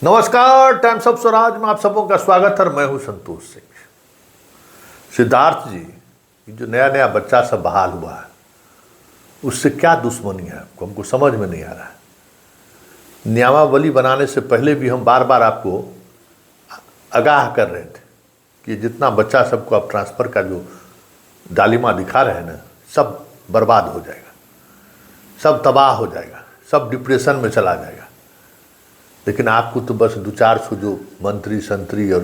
नमस्कार, times of Swaraj में आप सबों का स्वागत है। मैं हूं संतोष सिंह। सिद्धार्थ जी, ये जो नया नया बच्चा सब बहाल हुआ है, उससे क्या दुश्मनी है आपको? हमको समझ में नहीं आ रहा है। नियमावली बनाने से पहले भी हम बार बार आपको आगाह कर रहे थे कि जितना बच्चा सबको आप ट्रांसफ़र का जो डालिमा दिखा रहे हैं ना, सब बर्बाद हो जाएगा, सब तबाह हो जाएगा, सब डिप्रेशन में चला जाएगा। लेकिन आपको तो बस 2-400 जो मंत्री संतरी और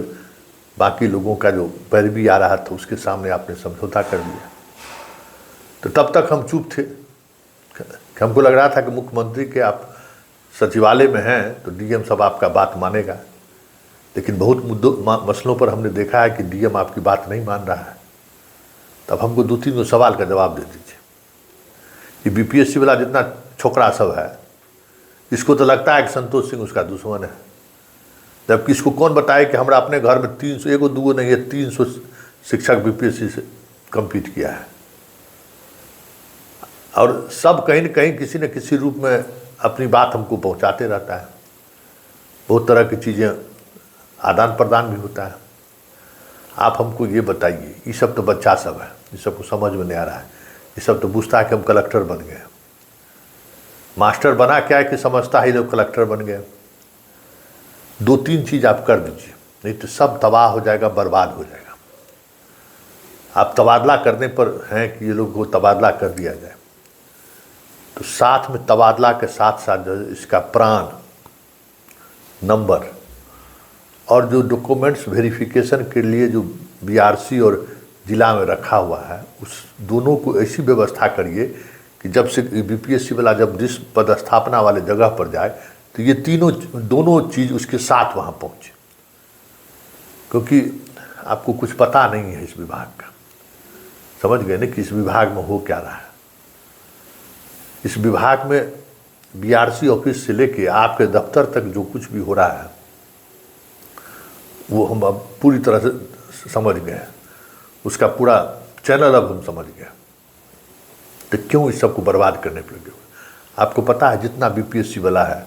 बाकी लोगों का जो पैरवी आ रहा था उसके सामने आपने समझौता कर लिया। तो तब तक हम चुप थे। हमको लग रहा था कि मुख्यमंत्री के आप सचिवालय में हैं तो डीएम सब आपका बात मानेगा। लेकिन बहुत मसलों पर हमने देखा है कि डीएम आपकी बात नहीं मान रहा है। तब हमको 2-3 सवाल का जवाब दे दीजिए। ये बीपीएससी वाला जितना छोकरा सब है, इसको तो लगता है कि संतोष सिंह उसका दुश्मन है, जबकि इसको कौन बताए कि हमारा अपने घर में 300, एगो दूगो नहीं है, 300 शिक्षक बीपीएससी से कम्पीट किया है। और सब कहीं न कहीं किसी न किसी रूप में अपनी बात हमको पहुंचाते रहता है। बहुत तरह की चीज़ें आदान प्रदान भी होता है। आप हमको ये बताइए, ये सब तो बच्चा सब है, ये सब को समझ में नहीं आ रहा है। ये सब तो पूछता है कि हम कलेक्टर बन गए। मास्टर बना क्या है कि समझता है लोग कलेक्टर बन गए। 2-3 चीज़ आप कर दीजिए, नहीं तो सब तबाह हो जाएगा, बर्बाद हो जाएगा। आप तबादला करने पर हैं कि ये लोग को तबादला कर दिया जाए, तो साथ में तबादला के साथ साथ इसका प्राण नंबर और जो डॉक्यूमेंट्स वेरिफिकेशन के लिए जो बीआरसी और जिला में रखा हुआ है, उस दोनों को ऐसी व्यवस्था करिए कि जब से बीपीएससी वाला जब जिस पदस्थापना वाले जगह पर जाए तो ये दोनों चीज़ उसके साथ वहाँ पहुँचे। क्योंकि आपको कुछ पता नहीं है इस विभाग का, समझ गए ना कि इस विभाग में हो क्या रहा है। इस विभाग में बीआरसी ऑफिस से लेके आपके दफ्तर तक जो कुछ भी हो रहा है वो हम अब पूरी तरह से समझ गए हैं। उसका पूरा चैनल अब हम समझ गए। तो क्यों इस सबको बर्बाद करने पर लगे हुए? आपको पता है जितना बीपीएससी वाला है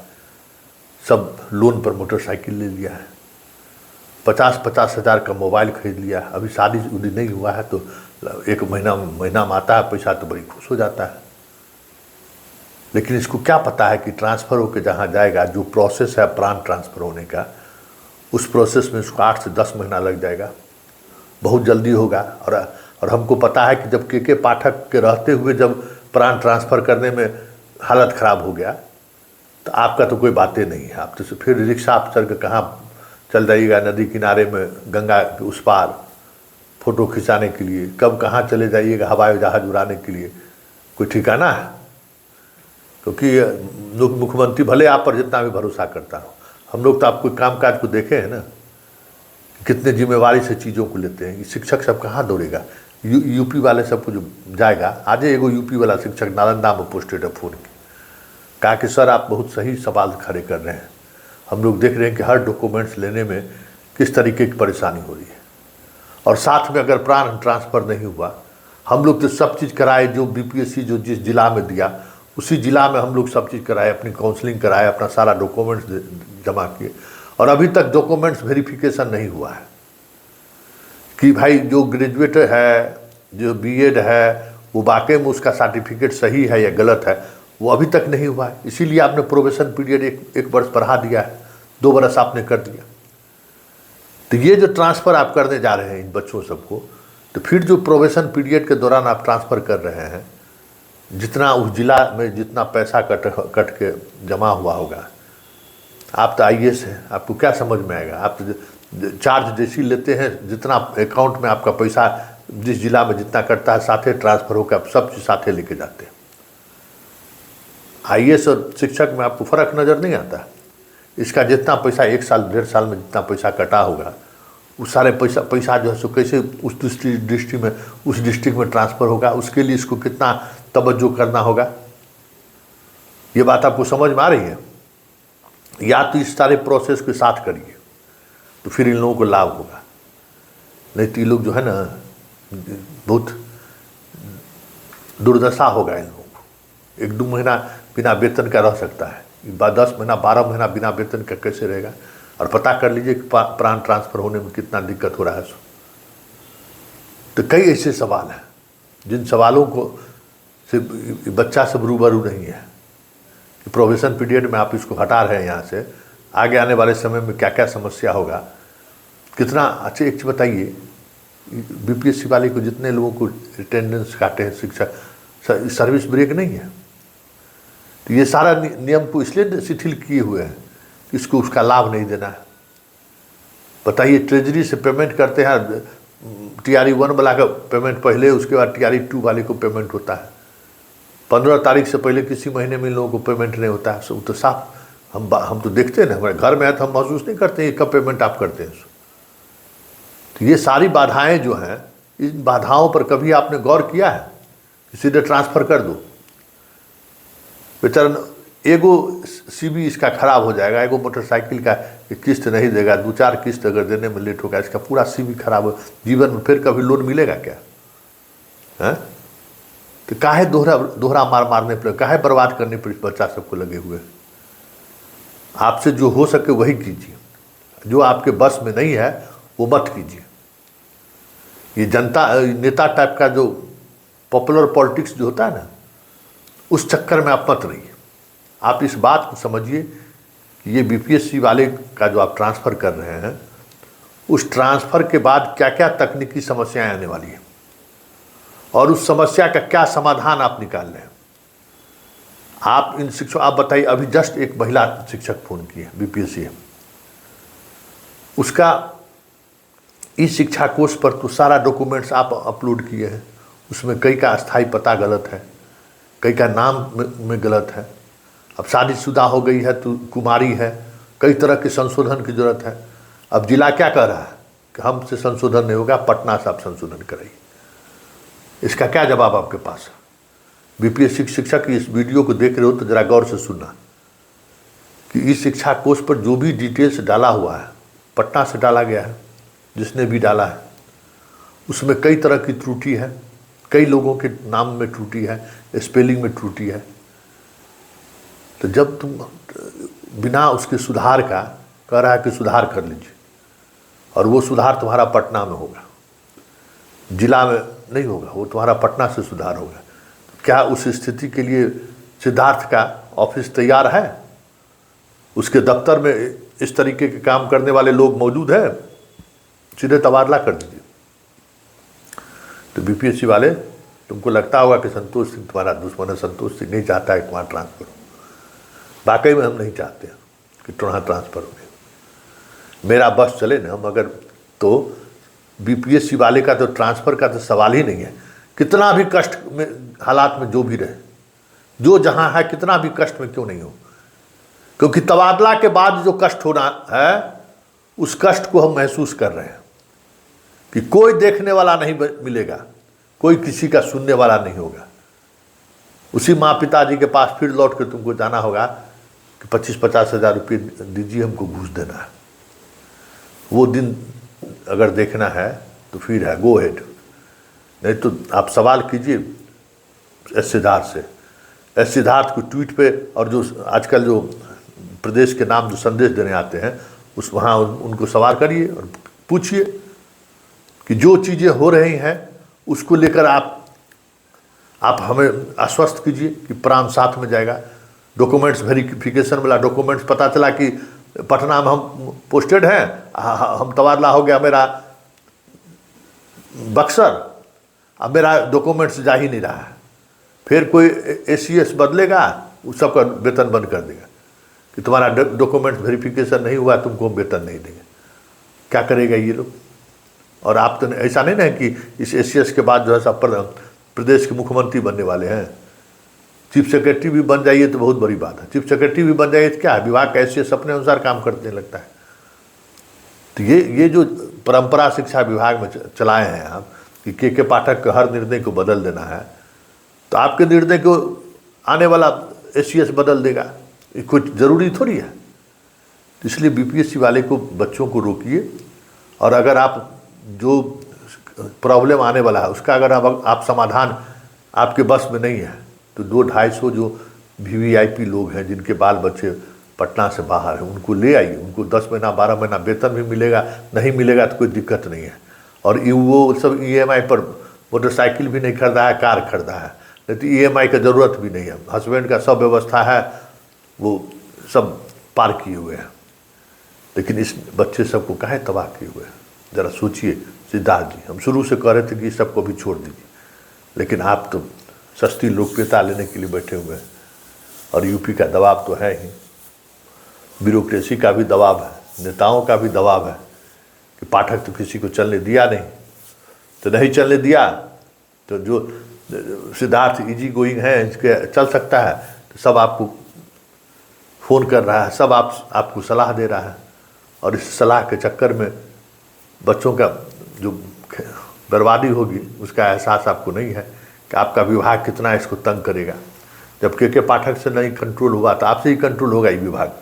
सब लोन पर मोटरसाइकिल ले लिया है, 50-50 हज़ार का मोबाइल खरीद लिया है। अभी शादी उदी नहीं हुआ है तो एक महीना में आता है पैसा तो बड़ी खुश हो जाता है। लेकिन इसको क्या पता है कि ट्रांसफ़र होकर जहाँ जाएगा, जो प्रोसेस है प्राण ट्रांसफ़र होने का, उस प्रोसेस में उसको 8 से 10 महीना लग जाएगा, बहुत जल्दी होगा। और हमको पता है कि जब के पाठक के रहते हुए जब प्राण ट्रांसफ़र करने में हालत ख़राब हो गया तो आपका तो कोई बातें नहीं है। आप तो फिर रिक्शा आप चल के कहाँ चल जाइएगा, नदी किनारे में गंगा के उस पार फ़ोटो खिंचाने के लिए, कब कहाँ चले जाइएगा हवाई जहाज़ उड़ाने के लिए, कोई ठिकाना है? क्योंकि मुख्यमंत्री भले आप पर जितना भी भरोसा करता हो, हम लोग तो आपको कामकाज को देखे हैं ना, कितने जिम्मेवारी से चीज़ों को लेते हैं। शिक्षक सब कहाँ दौड़ेगा? यूपी वाले सबको जो जाएगा, आज एगो यूपी वाला शिक्षक नालंदा में पोस्टेड है, फ़ोन की कहा कि सर आप बहुत सही सवाल खड़े कर रहे हैं, हम लोग देख रहे हैं कि हर डॉक्यूमेंट्स लेने में किस तरीके की परेशानी हो रही है। और साथ में अगर प्राण ट्रांसफ़र नहीं हुआ, हम लोग तो सब चीज़ कराए, जो बीपीएससी जो जिस जिला में दिया उसी जिला में हम लोग सब चीज़ कराए, अपनी काउंसलिंग कराए, अपना सारा डॉक्यूमेंट्स जमा किए, और अभी तक डॉक्यूमेंट्स वेरिफिकेशन नहीं हुआ है कि भाई जो ग्रेजुएट है, जो बीएड है, वो वाकई में उसका सर्टिफिकेट सही है या गलत है, वो अभी तक नहीं हुआ है। इसीलिए आपने प्रोबेशन पीरियड एक वर्ष बढ़ा दिया है, 2 वर्ष आपने कर दिया। तो ये जो ट्रांसफ़र आप करने जा रहे हैं इन बच्चों सबको, तो फिर जो प्रोबेशन पीरियड के दौरान आप ट्रांसफ़र कर रहे हैं, जितना उस जिला में जितना पैसा कट के जमा हुआ होगा, आप तो आईएएस हैं, आपको क्या समझ में आएगा? आप तो चार्ज जैसी लेते हैं, जितना अकाउंट में आपका पैसा जिस जिला में जितना कटता है साथे ट्रांसफ़र होकर आप सब चीज़ साथे लेके जाते हैं। आईएएस और शिक्षक में आपको फ़र्क नज़र नहीं आता? इसका जितना पैसा 1 साल 1.5 साल में जितना पैसा कटा होगा, उस सारे पैसा जो है सो कैसे उस डिस्ट्रिक्ट में, उस डिस्ट्रिक्ट में ट्रांसफ़र होगा, उसके लिए इसको कितना तवज्जो करना होगा। ये बात आपको समझ में आ रही है? या तो इस सारे प्रोसेस के साथ करिए तो फिर इन लोगों को लाभ होगा। नहीं तो ये लोग जो है ना, बहुत दुर्दशा होगा इन लोगों को। 1-2 महीना बिना वेतन का रह सकता है, 10 महीना 12 महीना बिना वेतन का कैसे रहेगा? और पता कर लीजिए कि प्राण ट्रांसफ़र होने में कितना दिक्कत हो रहा है। तो कई ऐसे सवाल हैं जिन सवालों को से बच्चा सब रूबरू नहीं है कि प्रोबेशन पीरियड में आप इसको हटा रहे हैं यहाँ से, आगे आने वाले समय में क्या क्या समस्या होगा, कितना। अच्छा एक चीज़ बताइए, बीपीएससी वाले को जितने लोगों को अटेंडेंस काटे हैं शिक्षक, सर्विस ब्रेक नहीं है। तो ये सारा नियम को इसलिए शिथिल किए हुए हैं कि इसको उसका लाभ नहीं देना है। बताइए, ट्रेजरी से पेमेंट करते हैं, TRE 1 वाला का पेमेंट पहले, उसके बाद TRE 2 वाले को पेमेंट होता है। 15 तारीख से पहले किसी महीने में इन लोगों को पेमेंट नहीं होता है। सब तो साफ हम तो देखते हैं ना, हमारे घर में है तो हम महसूस नहीं करते हैं कब पेमेंट आप करते हैं। तो ये सारी बाधाएं जो हैं, इन बाधाओं पर कभी आपने गौर किया है? सीधे ट्रांसफ़र कर दो बेचारा, एगो CV इसका खराब हो जाएगा, एगो मोटरसाइकिल का किस्त नहीं देगा, 2-4 किस्त अगर देने में लेट होगा, इसका पूरा CV खराब हो, जीवन में फिर कभी लोन मिलेगा क्या? हैं? तो काहे दोहरा मारने पर, काहे बर्बाद करने पर इस बच्चा सबको लगे हुए? आपसे जो हो सके वही कीजिए, जो आपके बस में नहीं है वो मत कीजिए। ये जनता नेता टाइप का जो पॉपुलर पॉलिटिक्स जो होता है ना, उस चक्कर में आप मत रहिए। आप इस बात को समझिए कि ये बीपीएससी वाले का जो आप ट्रांसफ़र कर रहे हैं, उस ट्रांसफ़र के बाद क्या क्या तकनीकी समस्याएं आने वाली हैं और उस समस्या का क्या समाधान आप निकाल रहे हैं। आप इन शिक्षक, आप बताइए, अभी जस्ट एक महिला शिक्षक फ़ोन की है बीपीएससी, उसका शिक्षा कोष पर तो सारा डॉक्यूमेंट्स आप अपलोड किए हैं, उसमें कई का अस्थाई पता गलत है, कई का नाम में गलत है। अब शादीशुदा हो गई है तो कुमारी है, कई तरह के संशोधन की ज़रूरत है। अब जिला क्या कह रहा है कि हमसे संशोधन नहीं होगा, पटना से आप संशोधन कराइए। इसका क्या जवाब आपके पास है? बीपीएससी शिक्षक इस वीडियो को देख रहे हो तो ज़रा गौर से सुनना कि इस शिक्षा कोष पर जो भी डिटेल्स डाला हुआ है, पटना से डाला गया है, जिसने भी डाला है उसमें कई तरह की त्रुटि है, कई लोगों के नाम में त्रुटि है, स्पेलिंग में त्रुटि है। तो जब तुम बिना उसके सुधार का कह रहा है कि सुधार कर लीजिए, और वो सुधार तुम्हारा पटना में होगा, जिला में नहीं होगा, वो तुम्हारा पटना से सुधार होगा, क्या उस स्थिति के लिए सिद्धार्थ का ऑफिस तैयार है? उसके दफ्तर में इस तरीके के काम करने वाले लोग मौजूद हैं? सीधे तबादला कर दीजिए। तो बीपीएससी वाले, तुमको लगता होगा कि संतोष सिंह तुम्हारा दुश्मन है, संतोष सिंह नहीं चाहता है तुम्हारा ट्रांसफ़र हो। वाकई में हम नहीं चाहते हैं कि तुम्हारा ट्रांसफ़र हो। मेरा बस चले ना, हम अगर तो बीपीएससी वाले का तो ट्रांसफ़र का तो सवाल ही नहीं है। कितना भी कष्ट में हालात में जो भी रहे, जो जहाँ है, कितना भी कष्ट में क्यों नहीं हो, क्योंकि तबादला के बाद जो कष्ट होना है उस कष्ट को हम महसूस कर रहे हैं कि कोई देखने वाला नहीं मिलेगा, कोई किसी का सुनने वाला नहीं होगा। उसी माँ पिताजी के पास फिर लौट कर तुमको जाना होगा कि 25-50 हज़ार रुपये दीजिए, हमको घूस देना है। वो दिन अगर देखना है तो फिर है, गो हेड। नहीं तो आप सवाल कीजिए एस सिद्धार्थ से। एस सिद्धार्थ को ट्वीट पे, और जो आजकल जो प्रदेश के नाम जो संदेश देने आते हैं, उस वहाँ उनको सवाल करिए और पूछिए कि जो चीज़ें हो रही हैं उसको लेकर आप हमें आश्वस्त कीजिए कि प्राण साथ में जाएगा। डॉक्यूमेंट्स वेरिफिकेशन वाला डॉक्यूमेंट्स पता चला कि पटना में हम पोस्टेड हैं, हम तबादला हो गया मेरा बक्सर, अब मेरा डॉक्यूमेंट्स जा ही नहीं रहा है। फिर कोई ACS बदलेगा, उस सबका वेतन बंद कर देगा कि तुम्हारा डॉक्यूमेंट्स वेरिफिकेशन नहीं हुआ, तुमको हम वेतन नहीं देंगे। क्या करेगा ये लोग? और आप तो ऐसा नहीं ना कि इस ACS के बाद जो है सब प्रदेश के मुख्यमंत्री बनने वाले हैं। चीफ सेक्रेटरी भी बन जाइए तो बहुत बड़ी बात है। चीफ सेक्रेटरी भी बन जाइए तो क्या है, विभाग का ACS अपने अनुसार काम करने लगता है। तो ये जो परंपरा शिक्षा विभाग में चलाए हैं आप कि के पाठक के हर निर्णय को बदल देना है, तो आपके निर्णय को आने वाला ACS बदल देगा, ये कुछ ज़रूरी थोड़ी है। तो इसलिए बीपीएससी वाले को, बच्चों को रोकिए, और अगर आप जो प्रॉब्लम आने वाला है उसका अगर आप समाधान आपके बस में नहीं है तो 200-250 जो VVIP लोग हैं जिनके बाल बच्चे पटना से बाहर है, उनको ले आइए, उनको 10 महीना 12 महीना वेतन भी मिलेगा, नहीं मिलेगा तो कोई दिक्कत नहीं है। और वो सब EMI पर मोटरसाइकिल भी नहीं खरीदा है, कार खरीदा है, नहीं तो EMI का ज़रूरत भी नहीं है। हस्बैंड का सब व्यवस्था है, वो सब पार किए हुए हैं, लेकिन इस बच्चे सबको काहे तबाह किए हुए हैं? ज़रा सोचिए सिद्धार्थ जी, हम शुरू से कह रहे थे कि सबको भी छोड़ दीजिए, लेकिन आप तो सस्ती लोकप्रियता लेने के लिए बैठे हुए हैं। और यूपी का दबाव तो है ही, ब्यूरोक्रेसी का भी दबाव है, नेताओं का भी दबाव है कि पाठक तो किसी को चलने दिया नहीं, तो नहीं चलने दिया तो जो सिद्धार्थ इजी गोइंग है, इसके चल सकता है, तो सब आपको फ़ोन कर रहा है, सब आपको सलाह दे रहा है। और इस सलाह के चक्कर में बच्चों का जो बर्बादी होगी उसका एहसास आपको नहीं है कि आपका विभाग कितना इसको तंग करेगा। जब के पाठक से नहीं कंट्रोल हुआ तो आपसे ही कंट्रोल होगा ये विभाग।